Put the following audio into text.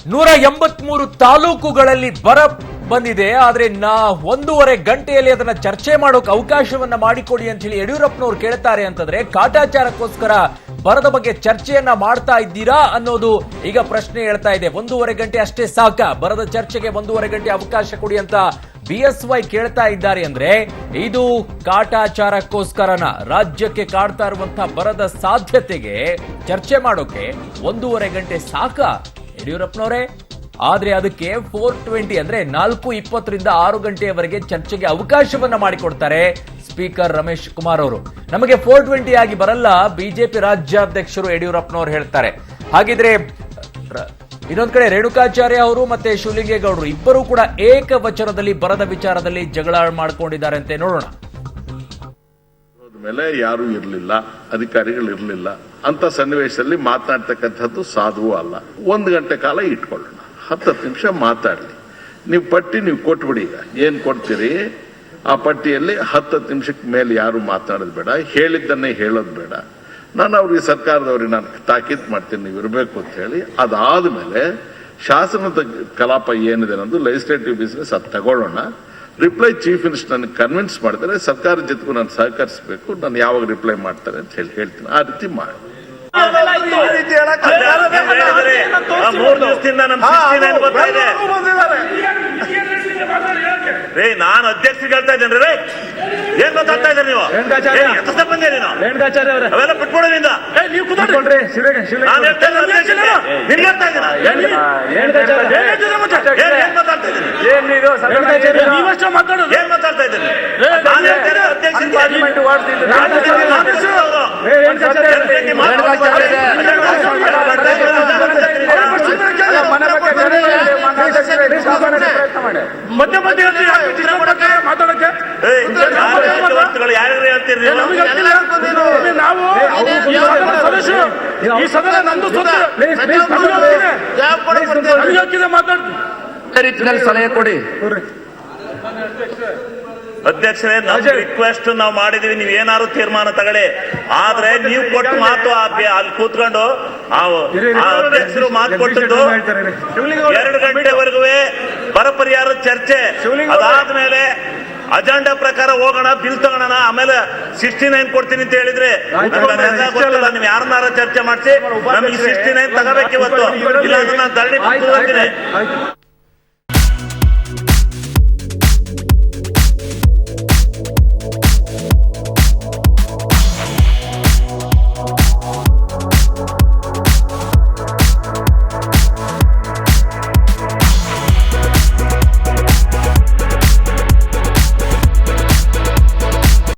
183 ತಾಲೂಕುಗಳಲ್ಲಿ ಬರ ಬಂದಿದೆ. ಆದ್ರೆ 1.5 ಗಂಟೆಯಲ್ಲಿ ಅದನ್ನ ಚರ್ಚೆ ಮಾಡೋಕೆ ಅವಕಾಶವನ್ನ ಮಾಡಿಕೊಡಿ ಅಂತ ಹೇಳಿ ಯಡಿಯೂರಪ್ಪನವರು ಕೇಳ್ತಾರೆ ಅಂತಂದ್ರೆ ಕಾಟಾಚಾರಕ್ಕೋಸ್ಕರ ಬರದ ಬಗ್ಗೆ ಚರ್ಚೆಯನ್ನ ಮಾಡ್ತಾ ಇದ್ದೀರಾ ಅನ್ನೋದು ಈಗ ಪ್ರಶ್ನೆ ಹೇಳ್ತಾ ಇದೆ. 1.5 ಗಂಟೆ ಅಷ್ಟೇ ಸಾಕ ಬರದ ಚರ್ಚೆಗೆ? 1.5 ಗಂಟೆ ಅವಕಾಶ ಕೊಡಿ ಅಂತ ಬಿಎಸ್ವೈ ಕೇಳ್ತಾ ಇದ್ದಾರೆ ಅಂದ್ರೆ ಇದು ಕಾಟಾಚಾರಕ್ಕೋಸ್ಕರನ? ರಾಜ್ಯಕ್ಕೆ ಕಾಡ್ತಾ ಇರುವಂತಹ ಬರದ ಸಾಧ್ಯತೆಗೆ ಚರ್ಚೆ ಮಾಡೋಕೆ 1.5 ಗಂಟೆ ಸಾಕ ಯಡಿಯೂರಪ್ಪನವರೇ? ಆದ್ರೆ ಅದಕ್ಕೆ 4:20 ಅಂದ್ರೆ 4:20 6 ಗಂಟೆಯವರೆಗೆ ಚರ್ಚೆಗೆ ಅವಕಾಶವನ್ನ ಮಾಡಿಕೊಡ್ತಾರೆ ಸ್ಪೀಕರ್ ರಮೇಶ್ ಕುಮಾರ್ ಅವರು. ನಮಗೆ 4:20 ಆಗಿ ಬರಲ್ಲ, ಬಿಜೆಪಿ ರಾಜ್ಯಾಧ್ಯಕ್ಷರು ಯಡಿಯೂರಪ್ಪನವರು ಹೇಳ್ತಾರೆ. ಹಾಗಿದ್ರೆ ಇನ್ನೊಂದ್ ಕಡೆ ರೇಣುಕಾಚಾರ್ಯ ಅವರು ಮತ್ತೆ ಶಿವಲಿಂಗೇಗೌಡರು ಇಬ್ಬರು ಕೂಡ ಏಕವಚನದಲ್ಲಿ ಬರದ ವಿಚಾರದಲ್ಲಿ ಜಗಳ ಮಾಡ್ಕೊಂಡಿದ್ದಾರೆ ಅಂತ ನೋಡೋಣ. ಮೇಲೆ ಯಾರು ಇರಲಿಲ್ಲ, ಅಧಿಕಾರಿಗಳು ಇರಲಿಲ್ಲ ಅಂತ ಸನ್ನಿವೇಶದಲ್ಲಿ ಮಾತನಾಡ್ತಕ್ಕಂಥದ್ದು ಸಾಧುವೂ ಅಲ್ಲ. 1 ಗಂಟೆ ಕಾಲ ಇಟ್ಕೊಳ್ಳೋಣ, 10 ನಿಮಿಷ ಮಾತಾಡಲಿ. ನೀವು ಪಟ್ಟಿ ನೀವು ಕೊಟ್ಬಿಡಿ, ಈಗ ಏನ್ ಕೊಡ್ತೀರಿ ಆ ಪಟ್ಟಿಯಲ್ಲಿ 10 ನಿಮಿಷಕ್ಕೆ ಮೇಲೆ ಯಾರು ಮಾತನಾಡೋದು ಬೇಡ, ಹೇಳಿದ್ದನ್ನೇ ಹೇಳೋದು ಬೇಡ. ನಾನು ಅವ್ರಿಗೆ ಸರ್ಕಾರದವ್ರಿಗೆ ನಾನು ತಾಕೀತು ಮಾಡ್ತೀನಿ ನೀವು ಇರಬೇಕು ಅಂತ ಹೇಳಿ. ಅದಾದ್ಮೇಲೆ ಶಾಸನದ ಕಲಾಪ ಏನಿದೆ ಅನ್ನೋದು ಲೆಜಿಸ್ಲೇಟಿವ್ ಬಿಸಿನೆಸ್ ಅದು ತಗೊಳ್ಳೋಣ. ರಿಪ್ಲೈ ಚೀಫ್ ಮಿನಿಸ್ಟರ್ ನನಗೆ ಕನ್ವಿನ್ಸ್ ಮಾಡಿದ್ರೆ ಸರ್ಕಾರದ ಜೊತೆಗೂ ನಾನು ಸಹಕರಿಸಬೇಕು, ನಾನು ಯಾವಾಗ ರಿಪ್ಲೈ ಮಾಡ್ತಾರೆ ಅಂತ ಹೇಳಿ ಹೇಳ್ತೀನಿ. ಆ ರೀತಿ ಮಾಡಿ. ನಾನು ಅಧ್ಯಕ್ಷರಿಗೆ ಹೇಳ್ತಾ ಇದ್ದೇನೆ ರೀ, ಏನ್ ಮಾತಾಡ್ತಾ ಇದ್ದೀರಿ ನೀವು? ಅವೆಲ್ಲ ಬಿಟ್ಕೊಡೋದ್ರಿಂದ ಏನ್ ಮಾತಾಡ್ತಾ ಇದ್ದೀನಿ? ಯಾರು ಹೇಳ್ತೀರಿ ಸಲಹೆ ಕೊಡಿ ಅಧ್ಯಕ್ಷರೇ. ನಮ್ಮ ರಿಕ್ವೆಸ್ಟ್ ನಾವು ಮಾಡಿದೀವಿ, ನೀವ್ ಏನಾದ್ರು ತೀರ್ಮಾನ ತಗೊಳ್ಳಿ. ಆದ್ರೆ ನೀವು ಕೊಟ್ಟು ಮಾತು ಅಲ್ಲಿ ಕೂತ್ಕೊಂಡು ಅಧ್ಯಕ್ಷರು ಮಾತು ಕೊಟ್ಟಿದ್ದು 2 ಗಂಟೆವರೆಗೂ ಬರ ಪರಿಹಾರ ಚರ್ಚೆ. ಅದಾದ್ಮೇಲೆ ಅಜೆಂಡಾ ಪ್ರಕಾರ ಹೋಗೋಣ, ಬಿಲ್ ತಗೋಣ, ಆಮೇಲೆ 69 ಕೊಡ್ತೀನಿ ಅಂತ ಹೇಳಿದ್ರೆ ಗೊತ್ತಿಲ್ಲ. ನೀವು ಯಾರನ್ನಾರ ಚರ್ಚೆ ಮಾಡಿಸಿ ನಮಗೆ 69 ತಗೋಬೇಕು ಇವತ್ತು, ಇಲ್ಲ ನಾನು ಧರಣಿ